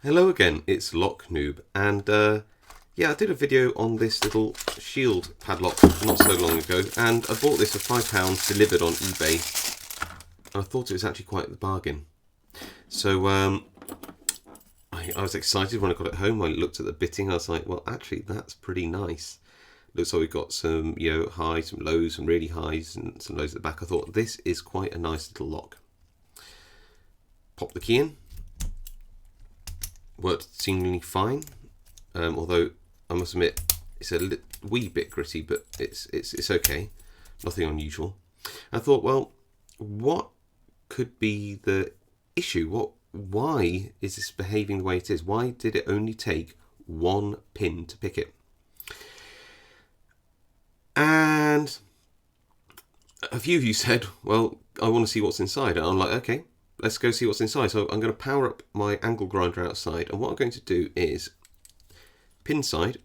Hello again, it's Noob, and yeah, I did a video on this little shield padlock not so long ago, and I bought this for £5 delivered on eBay. I thought it was actually quite a bargain. So I was excited when I got it home. I looked at the bitting, I was like, well, actually, that's pretty nice. Looks like we've got some, highs, some lows, some really highs, and some lows at the back. I thought this is quite a nice little lock. Pop the key in. Worked seemingly fine, although I must admit it's a wee bit gritty, but it's okay, nothing unusual. I thought, well, what could be the issue? Why is this behaving the way it is? Why did it only take one pin to pick it? And a few of you said, well, I want to see what's inside. And I'm like, okay, let's go see what's inside. So I'm going to power up my angle grinder outside, and what I'm going to do is pin side,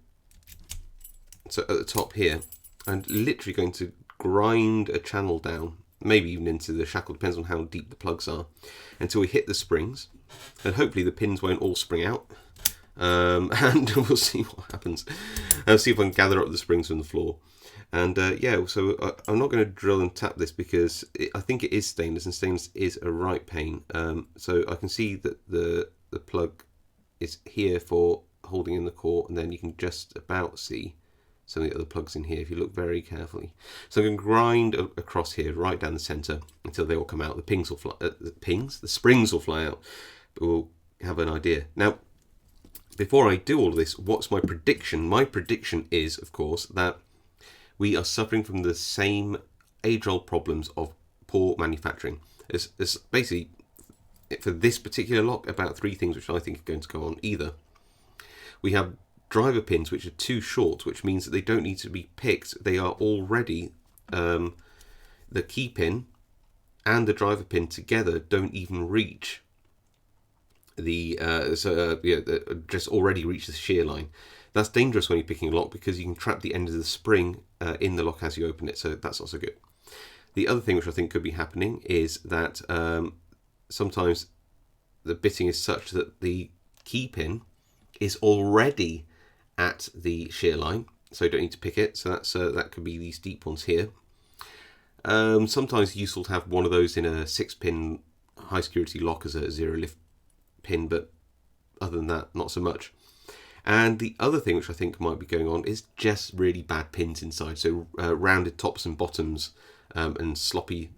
so at the top here, and literally going to grind a channel down, maybe even into the shackle, depends on how deep the plugs are, until we hit the springs, and hopefully the pins won't all spring out, and we'll see what happens. I'll see if I can gather up the springs from the floor. And yeah, so I'm not going to drill and tap this because I think it is stainless, and stainless is a right pain. So I can see that the plug is here for holding in the core, and then you can just about see some of the other plugs in here if you look very carefully. So I'm going to grind across here right down the centre until they all come out. The pings will fly, the springs will fly out, but we'll have an idea. Now, before I do all of this, what's my prediction? My prediction is, of course, that we are suffering from the same age-old problems of poor manufacturing. There's basically, for this particular lock, about three things which I think are going to go on. Either we have driver pins which are too short, which means that they don't need to be picked. They are already, the key pin and the driver pin together don't even reach the, just already reach the shear line. That's dangerous when you're picking a lock because you can trap the end of the spring in the lock as you open it, so that's not so good. The other thing which I think could be happening is that sometimes the bitting is such that the key pin is already at the shear line, so you don't need to pick it. So that's that could be these deep ones here. Sometimes useful to have one of those in a 6-pin high security lock as a zero lift pin, but other than that, not so much. And the other thing which I think might be going on is just really bad pins inside. So rounded tops and bottoms and sloppy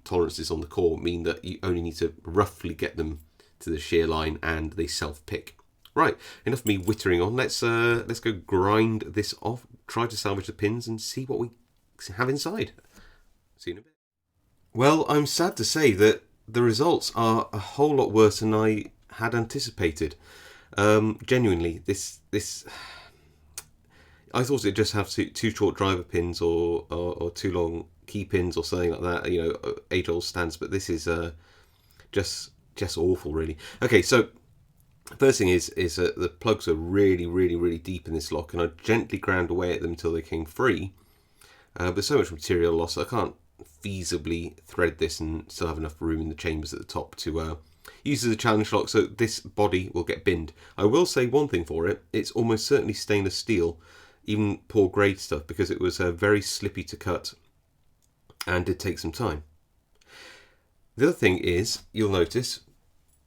tolerances on the core mean that you only need to roughly get them to the shear line and they self-pick. Right, enough of me whittering on. Let's go grind this off, try to salvage the pins and see what we have inside. See you in a bit. Well, I'm sad to say that the results are a whole lot worse than I had anticipated. Genuinely, this I thought it'd just have two short driver pins or too long key pins or something like that, age-old stands, but this is just awful, really. Okay, so first thing is that the plugs are really deep in this lock, and I gently ground away at them until they came free. But so much material loss, I can't feasibly thread this and still have enough room in the chambers at the top to use as a challenge lock, so this body will get binned. I will say one thing for it, it's almost certainly stainless steel, even poor grade stuff, because it was very slippy to cut and did take some time. The other thing is, you'll notice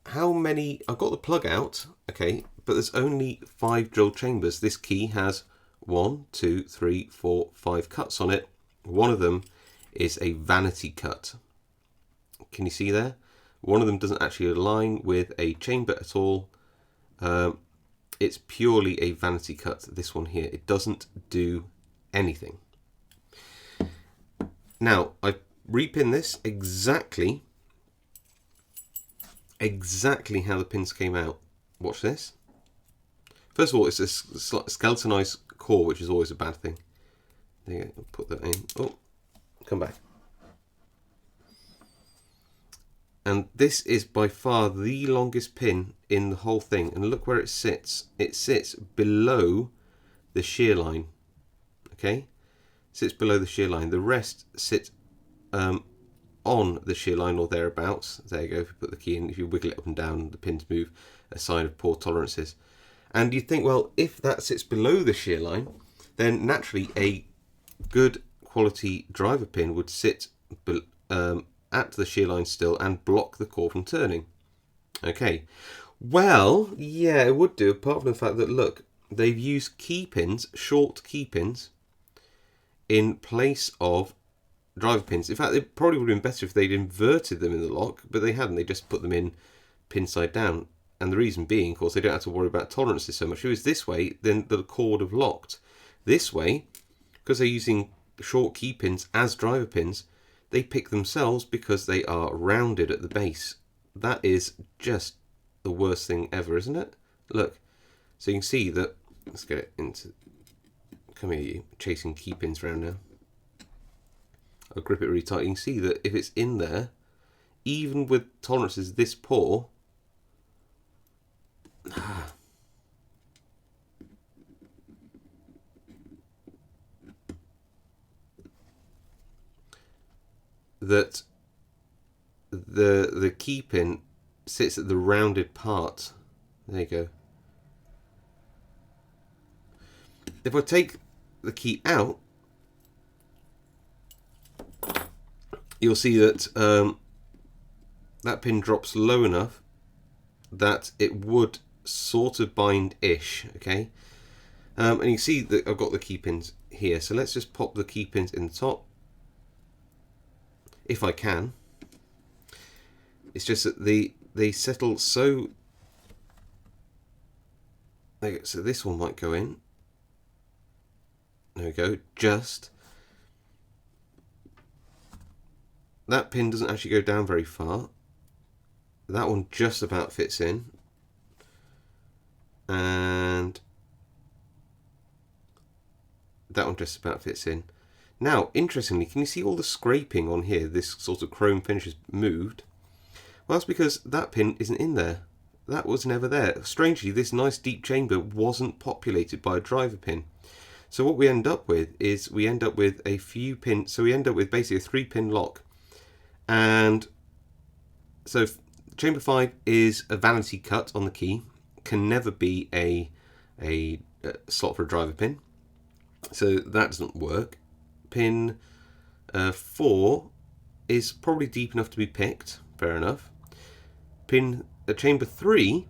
how many, I've got the plug out, okay, but there's only 5 drill chambers. This key has 1, 2, 3, 4, 5 cuts on it. One of them is a vanity cut. Can you see there? One of them doesn't actually align with a chamber at all. It's purely a vanity cut, this one here. It doesn't do anything. Now, I repin this exactly how the pins came out. Watch this. First of all, it's a skeletonized core, which is always a bad thing. There you go, put that in. Oh, come back. And this is by far the longest pin in the whole thing. And look where it sits. It sits below the shear line. Okay? Sits below the shear line. The rest sits on the shear line or thereabouts. There you go. If you put the key in, if you wiggle it up and down, the pins move, a sign of poor tolerances. And you'd think, well, if that sits below the shear line, then naturally a good quality driver pin would sit at the shear line still and block the core from turning. Okay, well, yeah, it would do, apart from the fact that, look, they've used key pins, short key pins, in place of driver pins. In fact, it probably would have been better if they'd inverted them in the lock, but they hadn't. They just put them in pin side down. And the reason being, of course, they don't have to worry about tolerances so much. If it was this way, then the core would have locked. This way, because they're using short key pins as driver pins, they pick themselves because they are rounded at the base. That is just the worst thing ever, isn't it? Look, so you can see that, let's get it into, come here you, chasing key pins around now. I'll grip it really tight. You can see that if it's in there, even with tolerances this poor, that the key pin sits at the rounded part. There you go. If I take the key out, you'll see that that pin drops low enough that it would sort of bind-ish, okay? And you see that I've got the key pins here. So let's just pop the key pins in the top, if I can. It's just that they settle so... So this one might go in. There we go, just. That pin doesn't actually go down very far. That one just about fits in. And that one just about fits in. Now, interestingly, can you see all the scraping on here? This sort of chrome finish has moved. Well, that's because that pin isn't in there. That was never there. Strangely, this nice deep chamber wasn't populated by a driver pin. So what we end up with is we end up with a few pins. So we end up with basically a 3-pin lock. And so chamber 5 is a vanity cut on the key. Can never be a slot for a driver pin. So that doesn't work. Pin 4 is probably deep enough to be picked. Fair enough. Chamber 3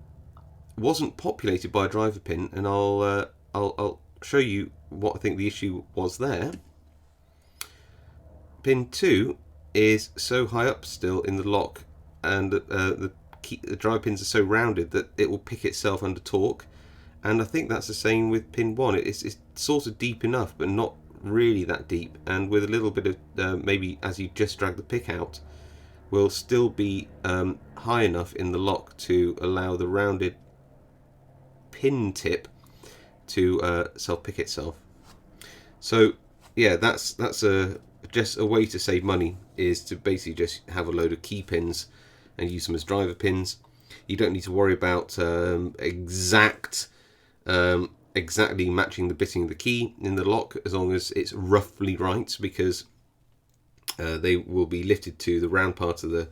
wasn't populated by a driver pin, and I'll show you what I think the issue was there. Pin 2 is so high up still in the lock, and the driver pins are so rounded that it will pick itself under torque. And I think that's the same with pin 1. It's sort of deep enough, but not really that deep. And with a little bit of maybe as you just drag the pick out, will still be high enough in the lock to allow the rounded pin tip to self-pick itself. So yeah, that's just a way to save money, is to basically just have a load of key pins and use them as driver pins. You don't need to worry about exactly matching the bitting of the key in the lock, as long as it's roughly right, because they will be lifted to the round part of the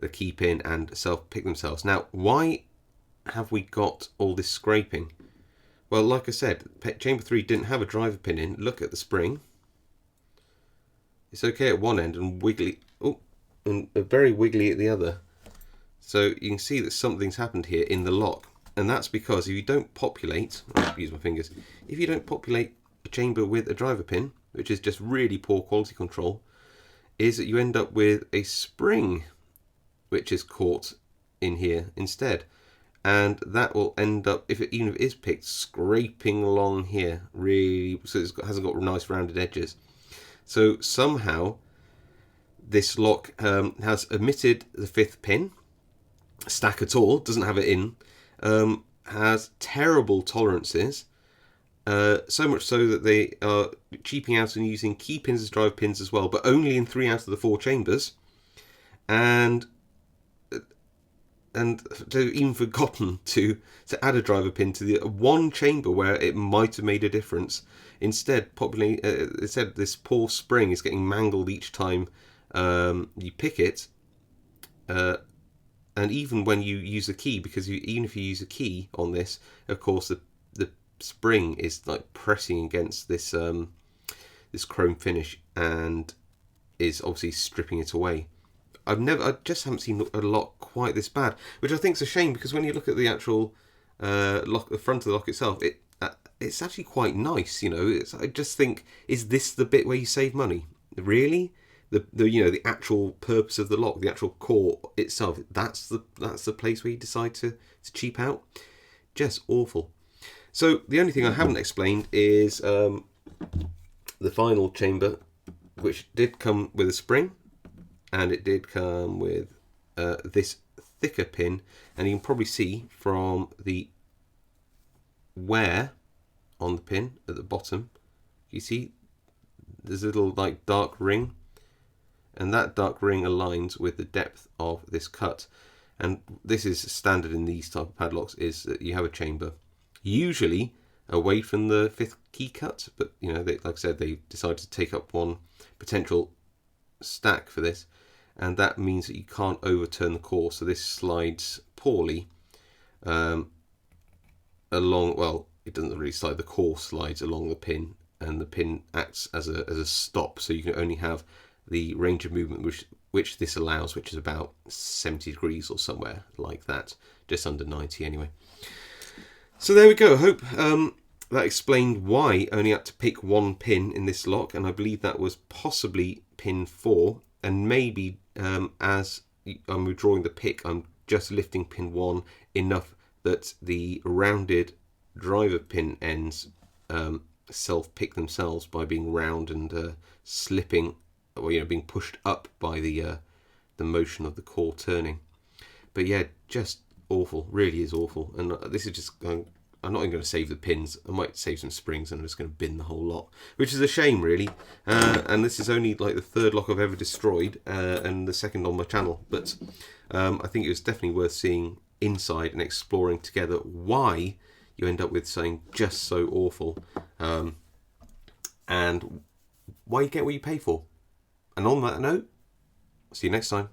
key pin and self-pick themselves. Now, why have we got all this scraping? Well, like I said, chamber 3 didn't have a driver pin in. Look at the spring. It's okay at one end and wiggly, and very wiggly at the other. So you can see that something's happened here in the lock. And that's because if you don't populate, I'll use my fingers, if you don't populate a chamber with a driver pin, which is just really poor quality control, is that you end up with a spring which is caught in here instead. And that will end up, even if it is picked, scraping along here, really, so it hasn't got nice rounded edges. So somehow this lock has omitted the 5th pin, stack at all, doesn't have it in, has terrible tolerances, so much so that they are cheaping out and using key pins as drive pins as well, but only in 3 out of the 4 chambers, and they've even forgotten to add a driver pin to the one chamber where it might have made a difference. Instead, this poor spring is getting mangled each time you pick it, and even when you use a key, because even if you use a key on this, of course the spring is like pressing against this this chrome finish and is obviously stripping it away. I just haven't seen a lock quite this bad, which I think is a shame, because when you look at the actual lock, the front of the lock itself, it's actually quite nice. You know, I just think, is this the bit where you save money? Really? The actual purpose of the lock, the actual core itself, that's the place where you decide to cheap out. Just awful. So the only thing I haven't explained is the final chamber, which did come with a spring, and it did come with this thicker pin, and you can probably see from the wear on the pin at the bottom, you see there's a little like dark ring, and that dark ring aligns with the depth of this cut. And this is standard in these type of padlocks, is that you have a chamber usually away from the 5th key cut, but you know, like I said, they decided to take up one potential stack for this, and that means that you can't overturn the core, so this slides poorly along. Well, it doesn't really slide, the core slides along the pin, and the pin acts as a stop, so you can only have the range of movement which this allows, which is about 70 degrees or somewhere like that, just under 90 anyway. So there we go. I hope that explained why I only had to pick one pin in this lock, and I believe that was possibly pin 4, and maybe as I'm withdrawing the pick, I'm just lifting pin 1 enough that the rounded driver pin ends self-pick themselves by being round and slipping, or being pushed up by the motion of the core turning. But yeah, just awful, really is awful. And this is just going, I'm not even going to save the pins. I might save some springs, and I'm just going to bin the whole lot, which is a shame, really. And this is only like the 3rd lock I've ever destroyed, and the 2nd on my channel. But I think it was definitely worth seeing inside and exploring together why you end up with something just so awful, and why you get what you pay for. And on that note, see you next time.